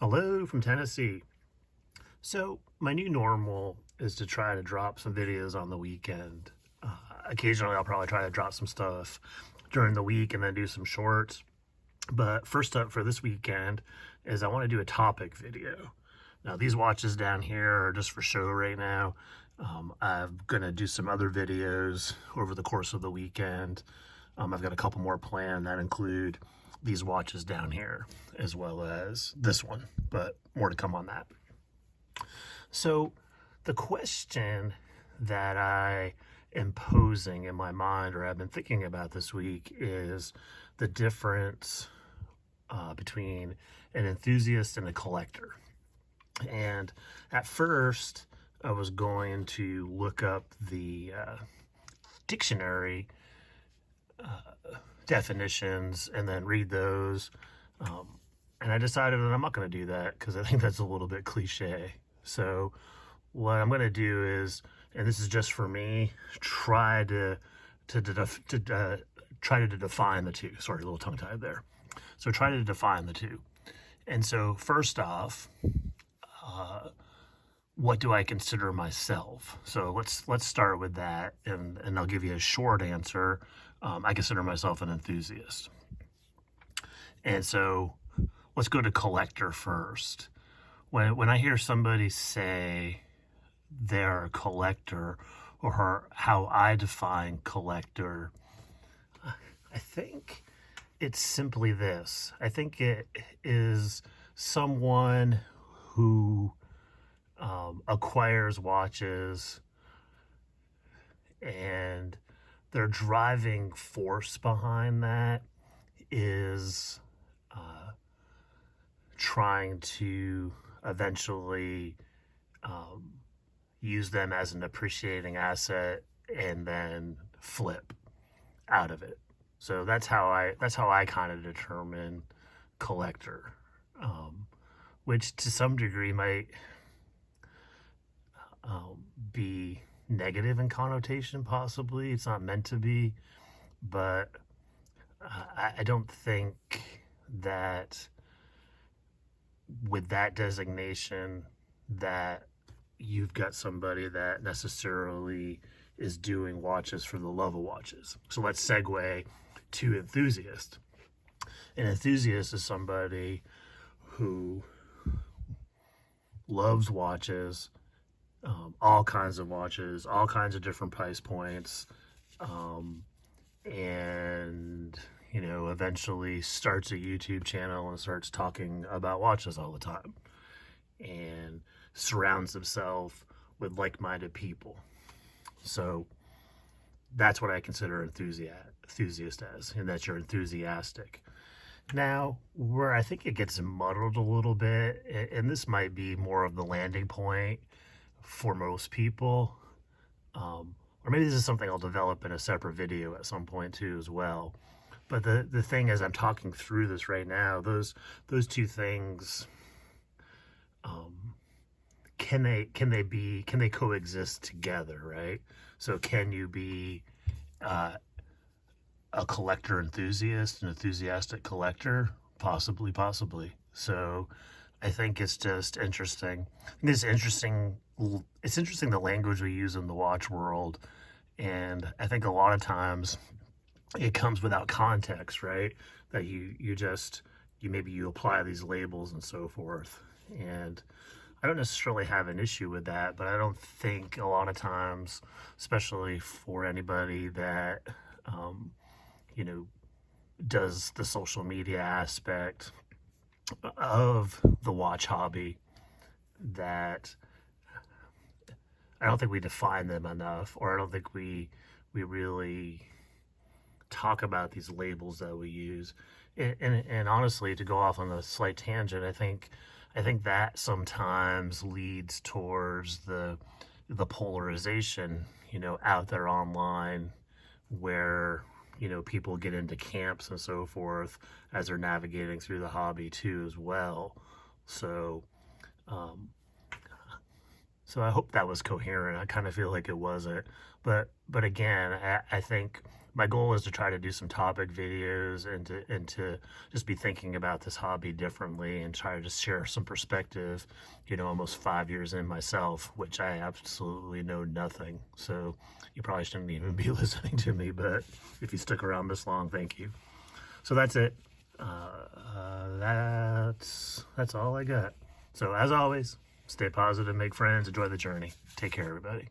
Hello from Tennessee. So, my new normal is to try to drop some videos on the weekend. Occasionally, I'll probably try to drop some stuff during the week and then do some shorts. But first up for this weekend is I want to do a topic video. Now, these watches down here are just for show right now. I'm going to do some other videos over the course of the weekend. I've got a couple more planned that include these watches down here as well as this one, but more to come on that. So the question that I am posing in my mind, or I've been thinking about this week, is the difference between an enthusiast and a collector. And at first, I was going to look up the dictionary definitions and then read those. And I decided that I'm not going to do that because I think that's a little bit cliche. So what I'm going to do is, and this is just for me, try to define the two. Sorry, a little tongue tied there. So try to define the two. And so first off, what do I consider myself? So let's start with that, and I'll give you a short answer. I consider myself an enthusiast. And so let's go to collector first. When I hear somebody say they're a collector, or how I define collector, I think it's simply this. I think it is someone who acquires watches, and their driving force behind that is trying to eventually use them as an appreciating asset and then flip out of it. So that's how I kind of determine collector, which to some degree might be negative in connotation. Possibly it's not meant to be, but I don't think that with that designation that you've got somebody that necessarily is doing watches for the love of watches. So let's segue to enthusiast. An enthusiast is somebody who loves watches, all kinds of watches, all kinds of different price points, and eventually starts a YouTube channel and starts talking about watches all the time, and surrounds himself with like-minded people. So that's what I consider enthusiast as, and that you're enthusiastic. Now, where I think it gets muddled a little bit, and this might be more of the landing point for most people, or maybe this is something I'll develop in a separate video at some point too as well. But the thing is, I'm talking through this right now, those two things, can they coexist together, right? So can you be a collector enthusiast, an enthusiastic collector? Possibly. So I think it's just interesting. It's interesting the language we use in the watch world, and I think a lot of times it comes without context, right? That you maybe apply these labels and so forth. And I don't necessarily have an issue with that, but I don't think a lot of times, especially for anybody that does the social media aspect of the watch hobby, that I don't think we define them enough, or I don't think we really talk about these labels that we use. And honestly, to go off on a slight tangent, I think that sometimes leads towards the polarization, out there online, where people get into camps and so forth as they're navigating through the hobby too as well. So I hope that was coherent. I kind of feel like it wasn't, but again, I think my goal is to try to do some topic videos and to just be thinking about this hobby differently and try to just share some perspective, almost 5 years in myself, which I absolutely know nothing. So you probably shouldn't even be listening to me, but if you stick around this long, thank you. So that's it. That's all I got. So as always, stay positive, make friends, enjoy the journey. Take care, everybody.